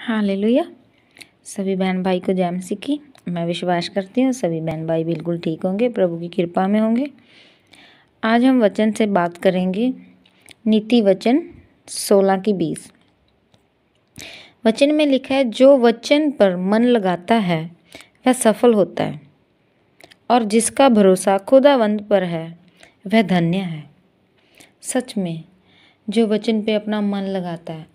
Hallelujah. सभी बहन भाई को जय मसीह की। मैं विश्वास करती हूँ सभी बहन भाई बिल्कुल ठीक होंगे, प्रभु की कृपा में होंगे। आज हम वचन से बात करेंगे, नीति वचन 16:20। वचन में लिखा है, जो वचन पर मन लगाता है वह सफल होता है, और जिसका भरोसा खुदावंद पर है वह धन्य है। सच में जो वचन पे अपना मन लगाता है,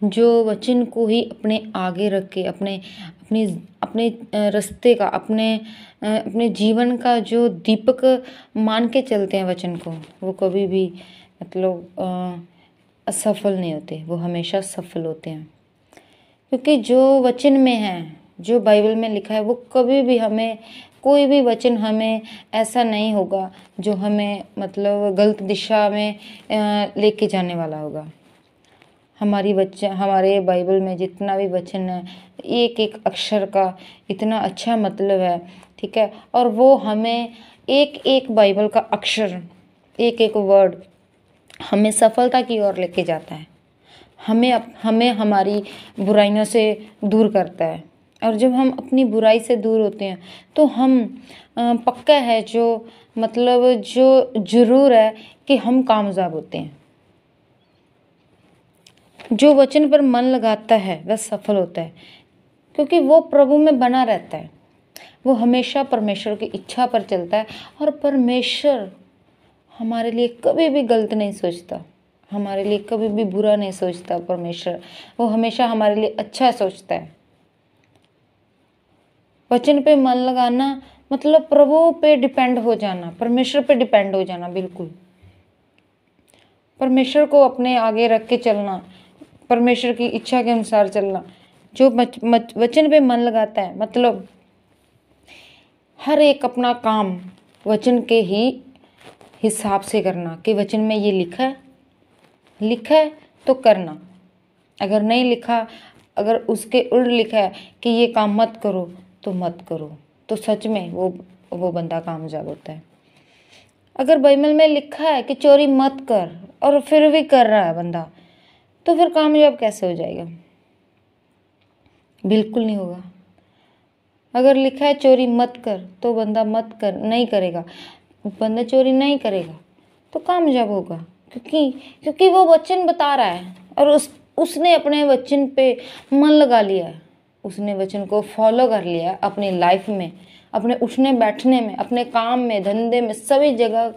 जो वचन को ही अपने आगे रख के अपने अपने अपने रास्ते का, अपने जीवन का जो दीपक मान के चलते हैं वचन को, वो कभी भी असफल नहीं होते, वो हमेशा सफल होते हैं। क्योंकि जो वचन में है, जो बाइबल में लिखा है, वो कभी भी हमें, कोई भी वचन हमें ऐसा नहीं होगा जो हमें गलत दिशा में लेके जाने वाला होगा। हमारे बाइबल में जितना भी वचन है, एक एक अक्षर का इतना अच्छा मतलब है, ठीक है। और वो हमें एक एक बाइबल का अक्षर, एक एक वर्ड हमें सफलता की ओर लेके जाता है, हमें हमारी बुराइयों से दूर करता है। और जब हम अपनी बुराई से दूर होते हैं तो हम पक्का है जो ज़रूर है कि हम कामयाब होते हैं। जो वचन पर मन लगाता है वह सफल होता है, क्योंकि वो प्रभु में बना रहता है। वो हमेशा परमेश्वर की इच्छा पर चलता है, और परमेश्वर हमारे लिए कभी भी गलत नहीं सोचता, हमारे लिए कभी भी बुरा नहीं सोचता। परमेश्वर वो हमेशा हमारे लिए अच्छा सोचता है। वचन पे मन लगाना मतलब प्रभु पे डिपेंड हो जाना, परमेश्वर पे डिपेंड हो जाना, बिल्कुल परमेश्वर को अपने आगे रख के चलना, परमेश्वर की इच्छा के अनुसार चलना। जो वचन पे मन लगाता है मतलब हर एक अपना काम वचन के ही हिसाब से करना, कि वचन में ये लिखा है तो करना। अगर नहीं लिखा, अगर उसके उल्ट लिखा है कि ये काम मत करो तो मत करो, तो सच में वो बंदा कामयाब होता है। अगर बाइबल में लिखा है कि चोरी मत कर और फिर भी कर रहा है बंदा, तो फिर कामयाब कैसे हो जाएगा? बिल्कुल नहीं होगा। अगर लिखा है चोरी मत कर, तो बंदा नहीं करेगा, बंदा चोरी नहीं करेगा तो कामयाब होगा, क्योंकि वो वचन बता रहा है, और उसने अपने वचन पे मन लगा लिया है, उसने वचन को फॉलो कर लिया है अपनी लाइफ में, अपने उठने बैठने में, अपने काम में, धंधे में, सभी जगह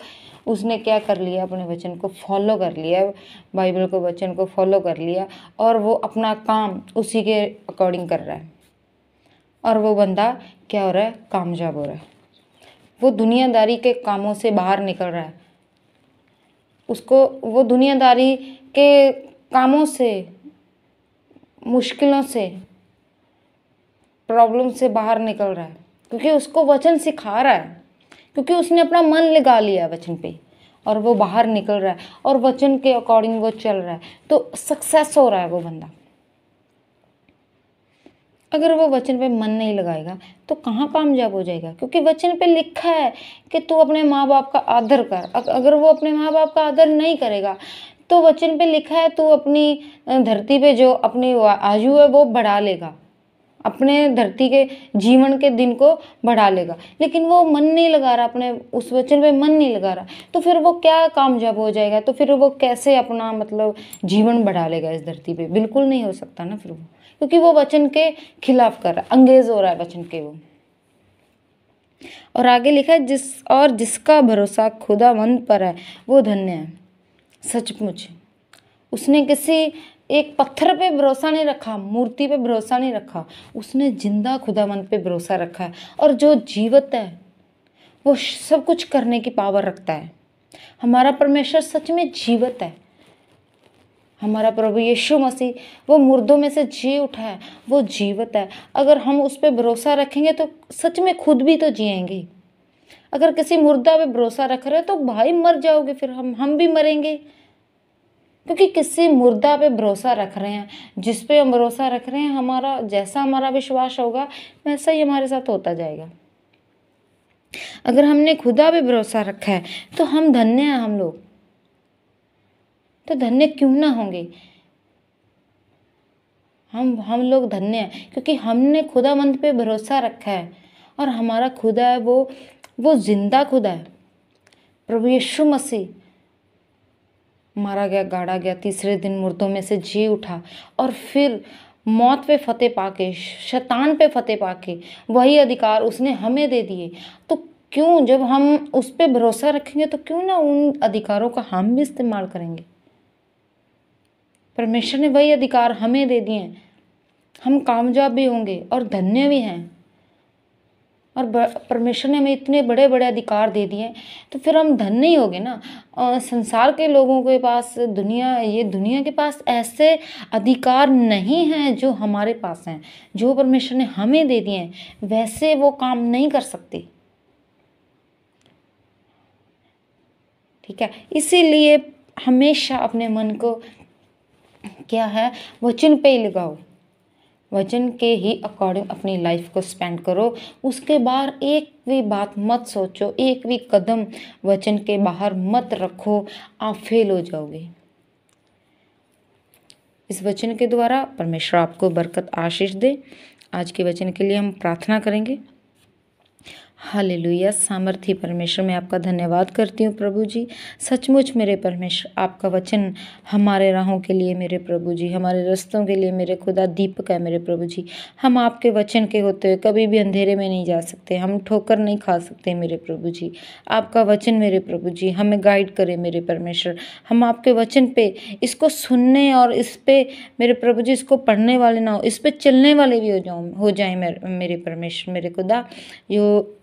उसने क्या कर लिया, अपने वचन को फॉलो कर लिया, बाइबल को, वचन को फॉलो कर लिया, और वो अपना काम उसी के अकॉर्डिंग कर रहा है, और वो बंदा क्या हो रहा है? कामयाब हो रहा है। वो दुनियादारी के कामों से बाहर निकल रहा है, उसको वो दुनियादारी के कामों से, मुश्किलों से, प्रॉब्लम से बाहर निकल रहा है, क्योंकि उसको वचन सिखा रहा है, क्योंकि उसने अपना मन लगा लिया वचन पे, और वो बाहर निकल रहा है, और वचन के अकॉर्डिंग वो चल रहा है, तो सक्सेस हो रहा है वो बंदा। अगर वो वचन पे मन नहीं लगाएगा तो कहाँ कामयाब हो जाएगा? क्योंकि वचन पे लिखा है कि तू अपने माँ बाप का आदर कर। अगर वो अपने माँ बाप का आदर नहीं करेगा, तो वचन पे लिखा है तू अपनी धरती पे जो अपनी आयु है वो बढ़ा लेगा, अपने धरती के जीवन के दिन को बढ़ा लेगा। लेकिन वो मन नहीं लगा रहा, अपने उस वचन पे मन नहीं लगा रहा, तो फिर वो क्या कामयाब हो जाएगा? तो फिर वो कैसे अपना जीवन बढ़ा लेगा इस धरती पे? बिल्कुल नहीं हो सकता ना फिर वो, क्योंकि वो वचन के खिलाफ कर रहा है, अंगेज हो रहा है वचन के वो। और आगे लिखा है, जिसका भरोसा खुदावंद पर है वो धन्य है। सचमुच उसने किसी एक पत्थर पे भरोसा नहीं रखा, मूर्ति पे भरोसा नहीं रखा, उसने जिंदा खुदावंद पे भरोसा रखा है। और जो जीवित है वो सब कुछ करने की पावर रखता है। हमारा परमेश्वर सच में जीवित है। हमारा प्रभु यीशु मसीह वो मुर्दों में से जी उठा है, वो जीवित है। अगर हम उस पर भरोसा रखेंगे तो सच में खुद भी तो जिएंगे। अगर किसी मुर्दा पे भरोसा रख रहे हो तो भाई मर जाओगे, फिर हम भी मरेंगे, क्योंकि किसी मुर्दा पे भरोसा रख रहे हैं। जिस पे हम भरोसा रख रहे हैं, जैसा हमारा विश्वास होगा वैसा ही हमारे साथ होता जाएगा। अगर हमने खुदा पे भरोसा रखा है तो हम धन्य हैं। हम लोग तो धन्य क्यों ना होंगे? हम लोग धन्य हैं, क्योंकि हमने खुदावंद पे भरोसा रखा है और हमारा खुदा है वो जिंदा खुदा है। प्रभु यीशु मसीह मारा गया, गाड़ा गया, तीसरे दिन मुर्दों में से जी उठा और फिर मौत पे फतेह पाके, शैतान पे फतेह पाके वही अधिकार उसने हमें दे दिए। तो क्यों, जब हम उस पे भरोसा रखेंगे तो क्यों ना उन अधिकारों का हम भी इस्तेमाल करेंगे। परमेश्वर ने वही अधिकार हमें दे दिए हैं, हम कामयाब भी होंगे और धन्य भी हैं। और परमेश्वर ने हमें इतने बड़े बड़े अधिकार दे दिए, तो फिर हम धन्य ही होंगे ना। संसार के लोगों के पास, दुनिया के पास ऐसे अधिकार नहीं हैं जो हमारे पास हैं, जो परमेश्वर ने हमें दे दिए हैं, वैसे वो काम नहीं कर सकते। ठीक है, इसीलिए हमेशा अपने मन को क्या है, वचन पे ही लगाओ, वचन के ही अकॉर्डिंग अपनी लाइफ को स्पेंड करो। उसके बाहर एक भी बात मत सोचो, एक भी कदम वचन के बाहर मत रखो, आप फेल हो जाओगे। इस वचन के द्वारा परमेश्वर आपको बरकत आशीष दे। आज के वचन के लिए हम प्रार्थना करेंगे। हालेलुया। सामर्थी परमेश्वर, मैं आपका धन्यवाद करती हूँ प्रभु जी। सचमुच मेरे परमेश्वर, आपका वचन हमारे राहों के लिए मेरे प्रभु जी, हमारे रास्तों के लिए मेरे खुदा दीपक है मेरे प्रभु जी। हम आपके वचन के होते हुए कभी भी अंधेरे में नहीं जा सकते, हम ठोकर नहीं खा सकते मेरे प्रभु जी। आपका वचन मेरे प्रभु जी हमें गाइड करे मेरे परमेश्वर। हम आपके वचन पे इसको सुनने और इस पे मेरे प्रभु जी इसको पढ़ने वाले ना हो, इस पे चलने वाले भी हो जाए मेरे परमेश्वर, मेरे खुदा।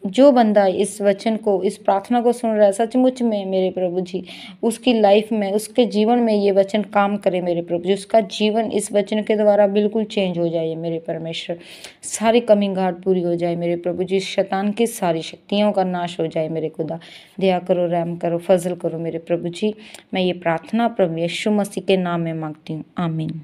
जो बंदा इस वचन को, इस प्रार्थना को सुन रहा है, सचमुच में मेरे प्रभु जी उसकी लाइफ में, उसके जीवन में ये वचन काम करे मेरे प्रभु जी। उसका जीवन इस वचन के द्वारा बिल्कुल चेंज हो जाए मेरे परमेश्वर। सारी कमी घाट पूरी हो जाए मेरे प्रभु जी। शैतान की सारी शक्तियों का नाश हो जाए मेरे खुदा। दया करो, रहम करो, फजल करो मेरे प्रभु जी। मैं ये प्रार्थना प्रभु यीशु मसीह के नाम में मांगती हूँ, आमीन।